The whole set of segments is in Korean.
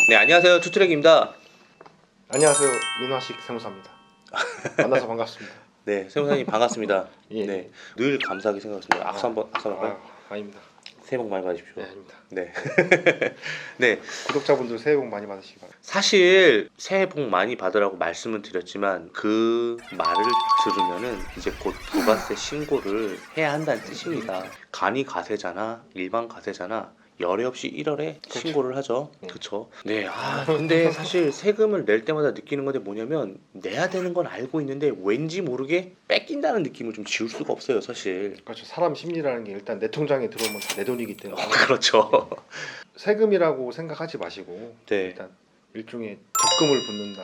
네, 안녕하세요. 투트랙입니다. 안녕하세요. 민화식 세무사입니다. 만나서 반갑습니다. 네, 세무사님 반갑습니다. 예. 네, 늘 감사하게 생각했습니다. 악수 한번 할까요? 아닙니다. 새해 복 많이 받으십시오. 네, 아닙니다. 네. 네, 구독자분들 새해 복 많이 받으시기 바랍니다. 사실 새해 복 많이 받으라고 말씀을 드렸지만 그 말을 들으면은 이제 곧 부가세 신고를 해야 한다는 뜻입니다. 간이 가세잖아, 일반 가세잖아. 열애 없이 1월에 신고를 하죠. 그렇죠. 네. 근데 사실 세금을 낼 때마다 느끼는 건데 뭐냐면 내야 되는 건 알고 있는데 왠지 모르게 뺏긴다는 느낌을 좀 지울 수가 없어요, 사실. 그렇죠. 사람 심리라는 게 일단 내 통장에 들어오면 다 내 돈이기 때문에 그렇죠. 세금이라고 생각하지 마시고 네. 일단 일종의 적금을 붓는다,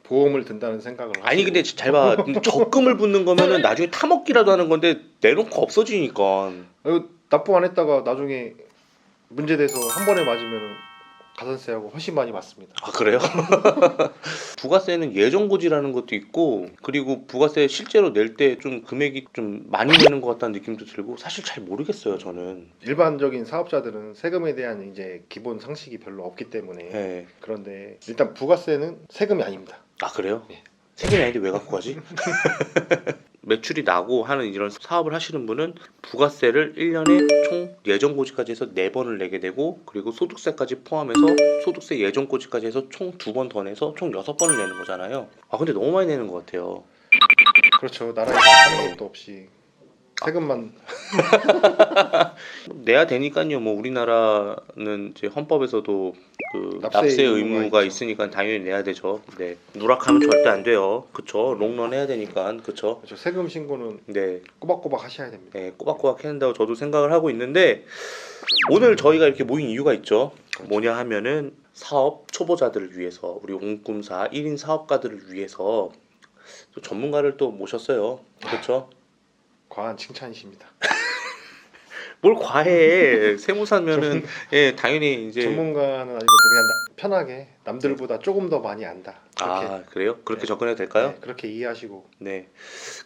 보험을 든다는 생각을 하시고. 아니 근데 잘 봐. 적금을 붓는 거면은 나중에 타먹기라도 하는 건데 내놓고 없어지니까. 납부 안 했다가 나중에 문제돼서 한 번에 맞으면 가산세하고 훨씬 많이 맞습니다. 아, 그래요? 부가세는 예정고지라는 것도 있고, 그리고 부가세 실제로 낼 때 좀 금액이 좀 많이 내는 것 같다는 느낌도 들고, 사실 잘 모르겠어요, 저는. 일반적인 사업자들은 세금에 대한 이제 기본 상식이 별로 없기 때문에. 네. 그런데 일단 부가세는 세금이 아닙니다. 아, 그래요? 네. 세금이 아닌데 왜 갖고 가지? 매출이 나고 하는 이런 사업을 하시는 분은 부가세를 1년에 총 예정고지까지 해서 4번을 내게 되고, 그리고 소득세까지 포함해서 소득세 예정고지까지 해서 총 2번 더 내서 총 6번을 내는 거잖아요. 아, 근데 너무 많이 내는 것 같아요. 그렇죠. 나라에서 하는 것도 없이 세금만. 내야 되니까요. 뭐 우리나라는 이제 헌법에서도 그 납세 납세 의무가 의무가 있죠. 있으니까 당연히 내야 되죠. 네. 누락하면 절대 안 돼요. 그쵸? 롱런 해야 되니까. 그쵸? 그렇죠. 세금 신고는 네. 꼬박꼬박 하셔야 됩니다. 네, 꼬박꼬박 해야 된다고 저도 생각을 하고 있는데, 오늘 저희가 이렇게 모인 이유가 있죠. 뭐냐 하면은 사업 초보자들을 위해서, 우리 옹꿈사 1인 사업가들을 위해서 또 전문가를 또 모셨어요. 그렇죠? 과한 칭찬이십니다. 뭘 과해. 세무사면은 예, 당연히 이제 전문가는 아니고 그냥 편하게 남들보다 조금 더 많이 안다. 그렇게, 아, 그래요? 그렇게 네. 접근해도 될까요? 네, 그렇게 이해하시고 네.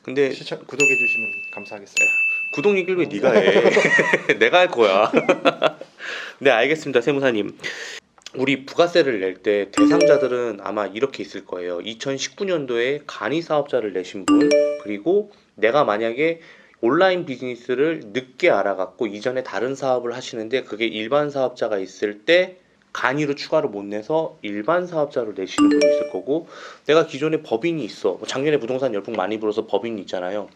근데 구독해 주시면 감사하겠습니다. 구독 얘기를 왜 네가 해? 내가 할 거야. 네, 알겠습니다, 세무사님. 우리 부가세를 낼 때 대상자들은 아마 이렇게 있을 거예요. 2019년도에 간이 사업자를 내신 분, 그리고 내가 만약에 온라인 비즈니스를 늦게 알아갖고 이전에 다른 사업을 하시는데 그게 일반 사업자가 있을 때 간이로 추가로 못 내서 일반 사업자로 내시는 분이 있을 거고, 내가 기존에 법인이 있어. 작년에 부동산 열풍 많이 불어서 법인이 있잖아요.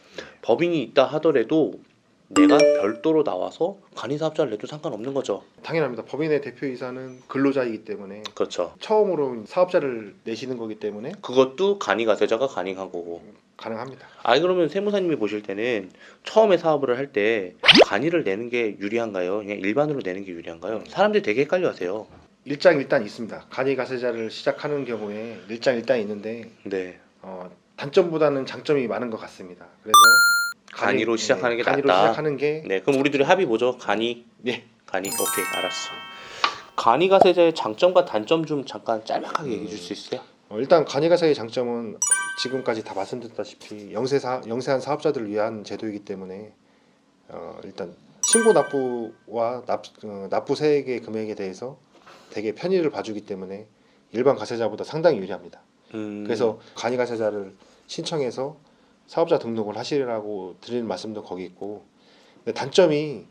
법인이 있다 하더라도 내가 별도로 나와서 간이 사업자를 내도 상관없는 거죠. 당연합니다. 법인의 대표이사는 근로자이기 때문에 그렇죠. 처음으로 사업자를 내시는 거기 때문에 그것도 간이 가세자가 가능한 거고. 가능합니다. 아, 그러면 세무사님이 보실 때는 처음에 사업을 할 때 간이를 내는 게 유리한가요? 그냥 일반으로 내는 게 유리한가요? 사람들이 되게 헷갈려하세요. 일장일단 있습니다. 간이 가세자를 시작하는 경우에 일장일단이 있는데 네. 단점보다는 장점이 많은 것 같습니다. 그래서 간이로 시작하는 게 간이로 낫다. 시작하는 게 네, 그럼 우리들이 합의 보죠. 간이. 네. 간이. 오케이, 알았어. 간이 가세자의 장점과 단점 좀 잠깐 짤막하게 얘기해 줄 수 있어요? 일단 간이 가세의 장점은 지금까지 다 말씀드렸다시피 영세한 사업자들을 위한 제도이기 때문에 일단 신고 납부와 납부세액의 금액에 대해서 되게 편의를 봐주기 때문에 일반 가세자보다 상당히 유리합니다. 그래서 간이 가세자를 신청해서 사업자 등록을 하시라고 드리는 말씀도 거기 있고, 근데 단점이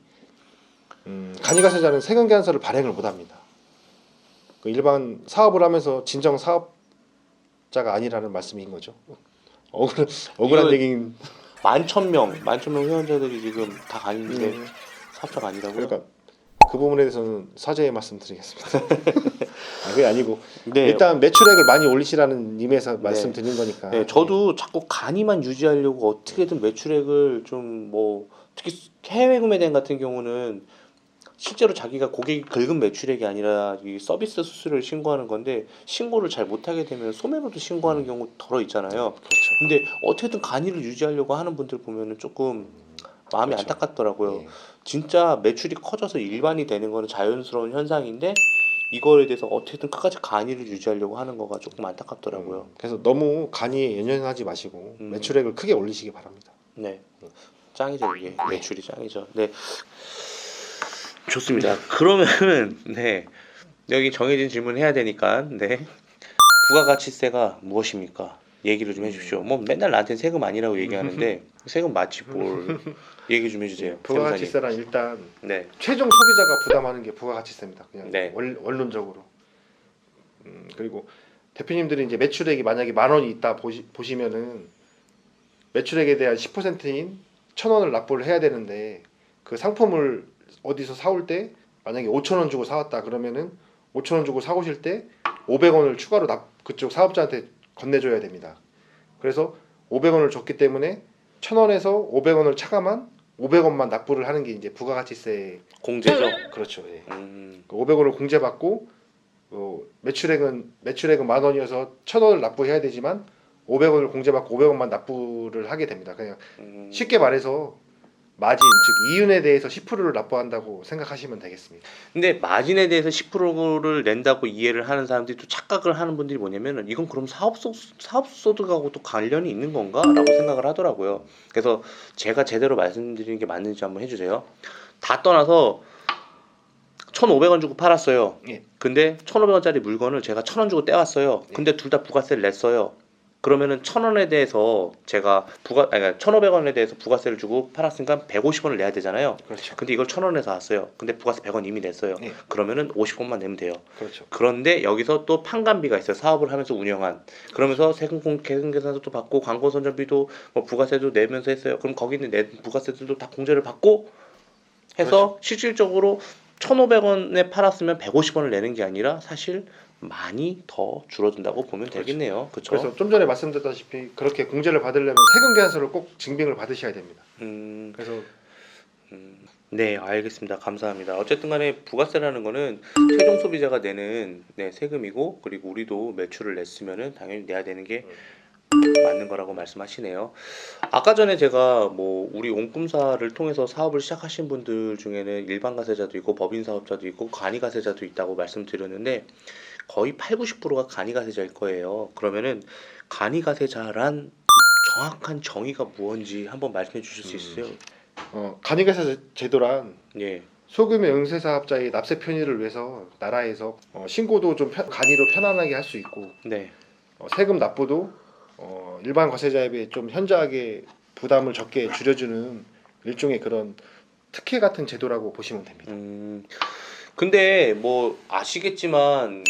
간이 가세자는 세금 계산서를 발행을 못합니다. 그 일반 사업을 하면서 진정 사업자가 아니라는 말씀인 거죠. 억울한 얘기인. 만천명 회원자들이 지금 다 간인데 사업자가 아니라고요? 그러니까 그 부분에 대해서는 사죄의 말씀드리겠습니다. 그게 아니고 네. 일단 매출액을 많이 올리시라는 의미에서 말씀드리는 거니까. 네, 저도 자꾸 간이만 유지하려고 어떻게든 매출액을 좀 뭐 특히 해외 구매대행 같은 경우는 실제로 자기가 고객이 긁은 매출액이 아니라 이 서비스 수수료를 신고하는 건데, 신고를 잘 못하게 되면 소매로도 신고하는 경우 덜어 있잖아요. 그렇죠. 근데 어떻게든 간이를 유지하려고 하는 분들 보면은 조금 마음이 그렇죠. 안타깝더라고요. 예. 진짜 매출이 커져서 일반이 되는 거는 자연스러운 현상인데 이거에 대해서 어떻게든 끝까지 간이를 유지하려고 하는 거가 조금 안타깝더라고요. 그래서 너무 간이에 연연하지 마시고 매출액을 크게 올리시기 바랍니다. 네, 짱이죠 이게. 매출이 짱이죠. 네, 좋습니다. 그러면은 네, 여기 정해진 질문 해야 되니까. 네. 부가가치세가 무엇입니까? 얘기를 좀 해주십시오. 뭐 맨날 나한테 세금 아니라고 얘기하는데 세금 맞지 뭘. 얘기 좀 해주세요. 세무사님. 부가가치세란 일단 네. 최종 소비자가 부담하는 게 부가가치세입니다. 그냥 네. 원론적으로. 그리고 대표님들이 이제 매출액이 만약에 10,000원이 있다 보시면은 매출액에 대한 10%인 1,000원을 납부를 해야 되는데 그 상품을 어디서 사올 때 만약에 5,000원 주고 사왔다 그러면은 5,000원 주고 사오실 때 500원을 추가로 그쪽 사업자한테 건네줘야 됩니다. 그래서 500원을 줬기 때문에 1,000원에서 500원을 차감한 500원만 납부를 하는 게 이제 부가가치세 공제죠. 그렇죠. 예. 500원을 공제받고 매출액은 10,000원이어서 1,000원을 납부해야 되지만 500원을 공제받고 500원만 납부를 하게 됩니다. 그냥 쉽게 말해서 마진 즉 이윤에 대해서 10%를 납부한다고 생각하시면 되겠습니다. 근데 마진에 대해서 10%를 낸다고 이해를 하는 사람들이 또 착각을 하는 분들이 뭐냐면은 이건 그럼 사업소득하고 또 관련이 있는 건가라고 생각을 하더라고요. 그래서 제가 제대로 말씀드리는 게 맞는지 한번 해주세요. 다 떠나서 1,500원 주고 팔았어요. 예. 근데 1,500원짜리 물건을 제가 1,000원 주고 떼왔어요. 근데 둘 다 부가세를 냈어요. 그러면은 1,000원에 대해서 제가 1,500원에 대해서 부가세를 주고 팔았으니까 150원을 내야 되잖아요. 그렇죠. 근데 이걸 1,000원에 사왔어요. 근데 부가세 100원 이미 냈어요. 예. 그러면은 50원만 내면 돼요. 그렇죠. 그런데 여기서 또 판관비가 있어요. 사업을 하면서 운영한. 그러면서 세금 계산서도 또 받고 광고 선전비도 뭐 부가세도 내면서 했어요. 그럼 거기 있는 내 부가세들도 다 공제를 받고 해서 그렇죠. 실질적으로 1,500원에 팔았으면 150원을 내는 게 아니라 사실 많이 더 줄어든다고 보면 그렇죠. 되겠네요. 그렇죠? 그래서 좀 전에 말씀드렸다시피 그렇게 공제를 받으려면 세금 계산서를 꼭 증빙을 받으셔야 됩니다. 그래서 네, 알겠습니다. 감사합니다. 어쨌든 간에 부가세라는 거는 최종 소비자가 내는 세금이고 그리고 우리도 매출을 냈으면은 당연히 내야 되는 게 맞는 거라고 말씀하시네요. 아까 전에 제가 뭐 우리 옹꿈사를 통해서 사업을 시작하신 분들 중에는 일반 가세자도 있고 법인 사업자도 있고 간이 가세자도 있다고 말씀드렸는데 거의 8, 90%가 간이 가세자일 거예요. 그러면은 간이 가세자란 정확한 정의가 무엇인지 한번 말씀해 주실 수 있어요? 간이가세 제도란 예. 소규모 영세사업자의 납세 편의를 위해서 나라에서 신고도 좀 간이로 편안하게 할 수 있고 네. 세금 납부도 일반 과세자에 비해 좀 현저하게 부담을 적게 줄여주는 일종의 그런 특혜 같은 제도라고 보시면 됩니다. 근데 뭐 아시겠지만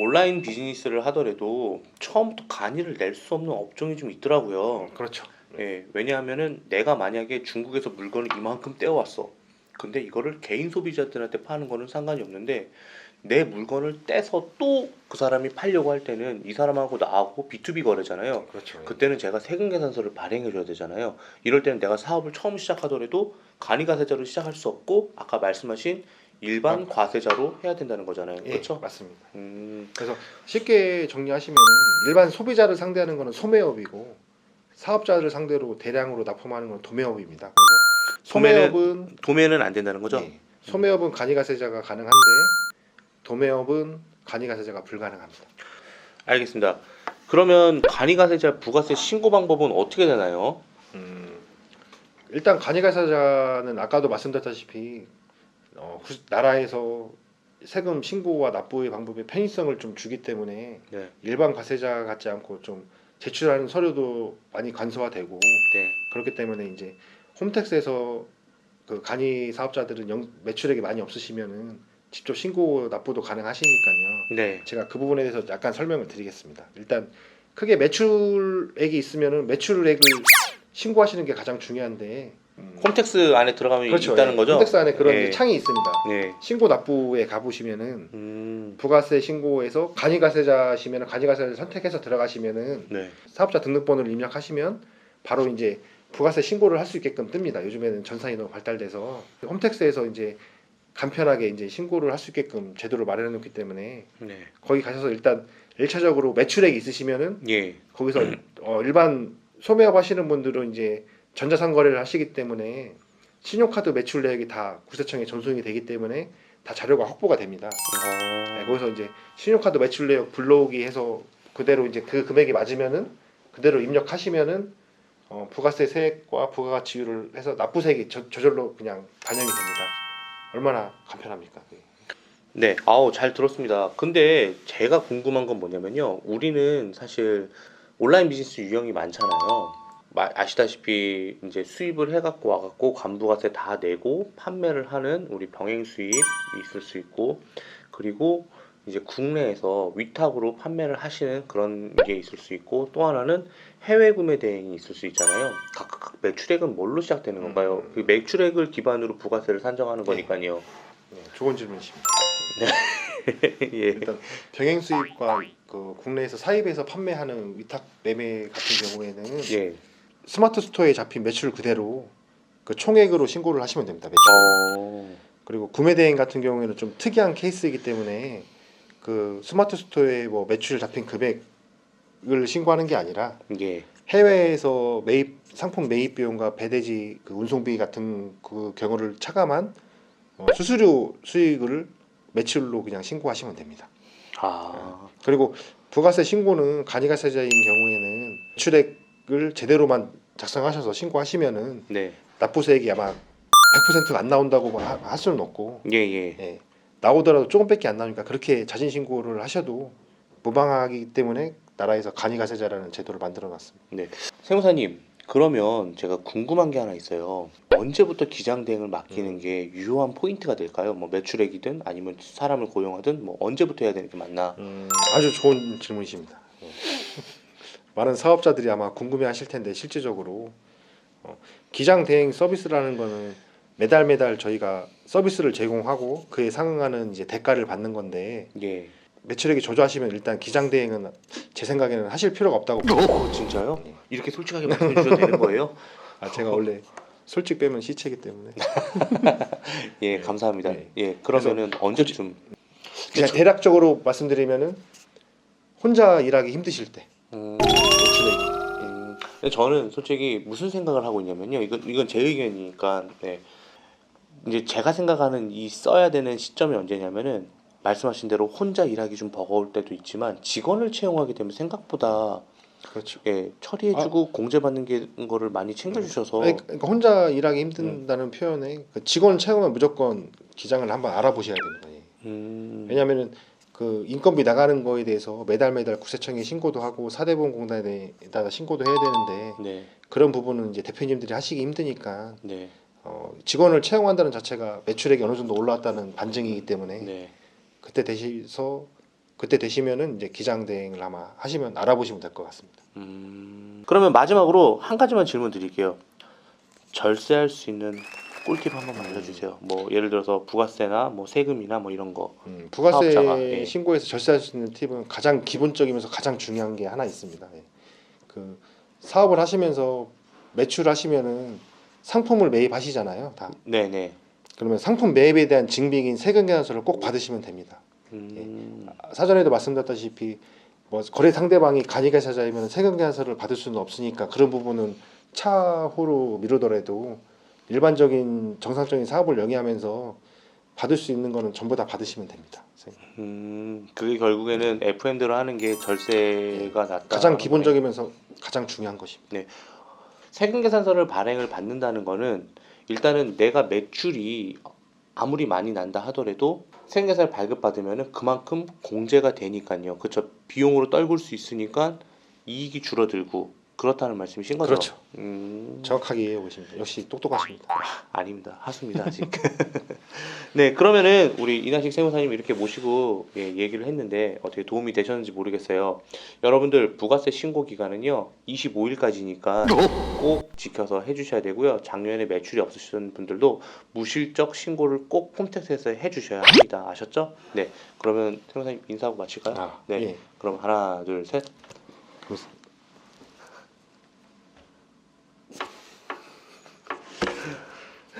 온라인 비즈니스를 하더라도 처음부터 간이를 낼 수 없는 업종이 좀 있더라고요. 그렇죠. 예, 왜냐하면은 내가 만약에 중국에서 물건을 이만큼 떼어왔어. 근데 이거를 개인 소비자들한테 파는 거는 상관이 없는데 내 물건을 떼서 또 그 사람이 팔려고 할 때는 이 사람하고 나하고 B2B 거래잖아요. 그렇죠. 그때는 제가 세금 계산서를 발행해 줘야 되잖아요. 이럴 때는 내가 사업을 처음 시작하더라도 간이가세자로 시작할 수 없고 아까 말씀하신 일반 과세자로 해야 된다는 거잖아요. 예, 그렇죠? 맞습니다. 그래서 쉽게 정리하시면 일반 소비자를 상대하는 것은 소매업이고 사업자를 상대로 대량으로 납품하는 건 도매업입니다. 그래서 도매는 안 된다는 거죠? 예, 소매업은 간이가세자가 가능한데 도매업은 간이가세자가 불가능합니다. 알겠습니다. 그러면 간이가세자 부가세 신고 방법은 어떻게 되나요? 일단 간이가세자는 아까도 말씀드렸다시피 나라에서 세금 신고와 납부의 방법의 편의성을 좀 주기 때문에 네. 일반 과세자 같지 않고 좀 제출하는 서류도 많이 간소화되고 네. 그렇기 때문에 이제 홈택스에서 그 간이 사업자들은 매출액이 많이 없으시면은 직접 신고 납부도 가능하시니까요. 네. 제가 그 부분에 대해서 약간 설명을 드리겠습니다. 일단 크게 매출액이 있으면은 매출액을 신고하시는 게 가장 중요한데 홈택스 안에 들어가면 그렇죠. 있다는 거죠? 홈택스 안에 그런 예. 창이 있습니다. 네. 신고 납부에 가보시면은 부가세 신고에서 간이가세자시면 간이가세를 선택해서 들어가시면은 네. 사업자 등록번호를 입력하시면 바로 이제 부가세 신고를 할 수 있게끔 뜹니다. 요즘에는 전산이 너무 발달돼서 홈택스에서 이제 간편하게 이제 신고를 할 수 있게끔 제도를 마련해 놓기 때문에 네. 거기 가셔서 일단 1차적으로 매출액이 있으시면은 예. 거기서 일반 소매업 하시는 분들은 이제 전자상거래를 하시기 때문에 신용카드 매출 내역이 다 국세청에 전송이 되기 때문에 다 자료가 확보가 됩니다. 네, 거기서 이제 신용카드 매출 내역 불러오기 해서 그대로 이제 그 금액이 맞으면은 그대로 입력하시면은 부가세 세액과 부가가치율을 해서 납부세액이 저절로 그냥 반영이 됩니다. 얼마나 간편합니까? 네, 아우 잘 들었습니다. 근데 제가 궁금한 건 뭐냐면요. 우리는 사실 온라인 비즈니스 유형이 많잖아요. 아시다시피 이제 수입을 해갖고 와갖고 간부가세 다 내고 판매를 하는 우리 병행 수입 있을 수 있고, 그리고 이제 국내에서 위탁으로 판매를 하시는 그런 게 있을 수 있고, 또 하나는 해외 구매 대행이 있을 수 있잖아요. 각각 매출액은 뭘로 시작되는 건가요? 그 매출액을 기반으로 부가세를 산정하는 네. 거니까요. 네, 좋은 질문이십니다. 예. 일단 병행 수입과 그 국내에서 사입해서 판매하는 위탁 매매 같은 경우에는 예. 스마트 스토어에 잡힌 매출 그대로 그 총액으로 신고를 하시면 됩니다. 매출. 그리고 구매 대행 같은 경우에는 좀 특이한 케이스이기 때문에 그 스마트 스토어에 뭐 매출 잡힌 금액을 신고하는 게 아니라 예. 해외에서 매입 상품 매입 비용과 배대지 그 운송비 같은 그 경우를 차감한 수수료 수익을 매출로 그냥 신고하시면 됩니다. 아. 그리고 부가세 신고는 간이가세자인 경우에는 매출액을 제대로만 작성하셔서 신고하시면은 네. 납부세액이 아마 100%가 안 나온다고 할 수는 없고, 예, 예. 예, 나오더라도 조금밖에 안 나오니까 그렇게 자진 신고를 하셔도 무방하기 때문에 나라에서 간이가세자라는 제도를 만들어놨습니다. 세무사님, 그러면 제가 궁금한 게 하나 있어요. 언제부터 기장 대행을 맡기는 게 유효한 포인트가 될까요? 뭐 매출액이든 아니면 사람을 고용하든 뭐 언제부터 해야 되는 게 맞나? 아주 좋은 질문이십니다. 예. 많은 사업자들이 아마 궁금해하실 텐데 실질적으로 기장 대행 서비스라는 거는 매달 저희가 서비스를 제공하고 그에 상응하는 이제 대가를 받는 건데, 예. 매출액이 저조하시면 일단 기장 대행은 제 생각에는 하실 필요가 없다고 오, 진짜요? 이렇게 솔직하게 말씀해 주셔도 되는 거예요? 제가 원래 솔직 빼면 시체이기 때문에 예, 감사합니다. 네. 예, 그러면은 언제쯤? 그냥 대략적으로 말씀드리면은 혼자 일하기 힘드실 때 매출액이 근데 저는 솔직히 무슨 생각을 하고 있냐면요. 이건 제 의견이니까. 네. 이제 제가 생각하는 이 써야 되는 시점이 언제냐면은 말씀하신 대로 혼자 일하기 좀 버거울 때도 있지만 직원을 채용하게 되면 생각보다 그렇죠. 예, 처리해주고 공제받는 거를 많이 챙겨주셔서 그러니까 혼자 일하기 힘든다는 표현에 그 직원 채용은 무조건 기장을 한번 알아보셔야 되는 거예요. 왜냐하면은 그 인건비 나가는 거에 대해서 매달 구세청에 신고도 하고 사대보험공단에다가 신고도 해야 되는데 네, 그런 부분은 이제 대표님들이 하시기 힘드니까 네, 직원을 채용한다는 자체가 매출액이 어느 정도 올라왔다는 반증이기 때문에 네. 그때 되시면은 이제 기장 대행을 아마 하시면 알아보시면 될 것 같습니다. 그러면 마지막으로 한 가지만 질문 드릴게요. 절세할 수 있는 꿀팁 한 번만 알려주세요. 뭐 예를 들어서 부가세나 뭐 세금이나 뭐 이런 거. 부가세 사업자가, 예. 신고에서 절세할 수 있는 팁은 가장 기본적이면서 가장 중요한 게 하나 있습니다. 예. 그 사업을 하시면서 매출하시면은 상품을 매입하시잖아요, 다. 네네. 그러면 상품 매입에 대한 증빙인 세금 계산서를 꼭 받으시면 됩니다. 사전에도 말씀드렸다시피 뭐 거래 상대방이 간이가세자이면 세금 계산서를 받을 수는 없으니까 그런 부분은 차후로 미루더라도 일반적인 정상적인 사업을 영위하면서 받을 수 있는 거는 전부 다 받으시면 됩니다. 그게 결국에는 F&D로 하는 게 절세가 낫다. 가장 기본적이면서 가장 중요한 것입니다. 세금 계산서를 발행을 받는다는 거는 일단은 내가 매출이 아무리 많이 난다 하더라도 세금 계산을 발급받으면은 그만큼 공제가 되니까요. 그쵸? 비용으로 떨굴 수 있으니까 이익이 줄어들고 그렇다는 말씀이신 거죠? 그렇죠. 정확하게 이해해 보십니다. 역시 똑똑하십니다. 아닙니다. 하수입니다 아직. 네, 그러면은 우리 이나식 세무사님 이렇게 모시고 얘기를 했는데 어떻게 도움이 되셨는지 모르겠어요. 여러분들 부가세 신고 기간은요 25일까지니까 꼭 지켜서 해주셔야 되고요. 작년에 매출이 없으신 분들도 무실적 신고를 꼭 홈택스에서 해주셔야 합니다. 아셨죠? 네, 그러면 세무사님 인사하고 마칠까요? 네, 예. 그럼 하나, 둘, 셋.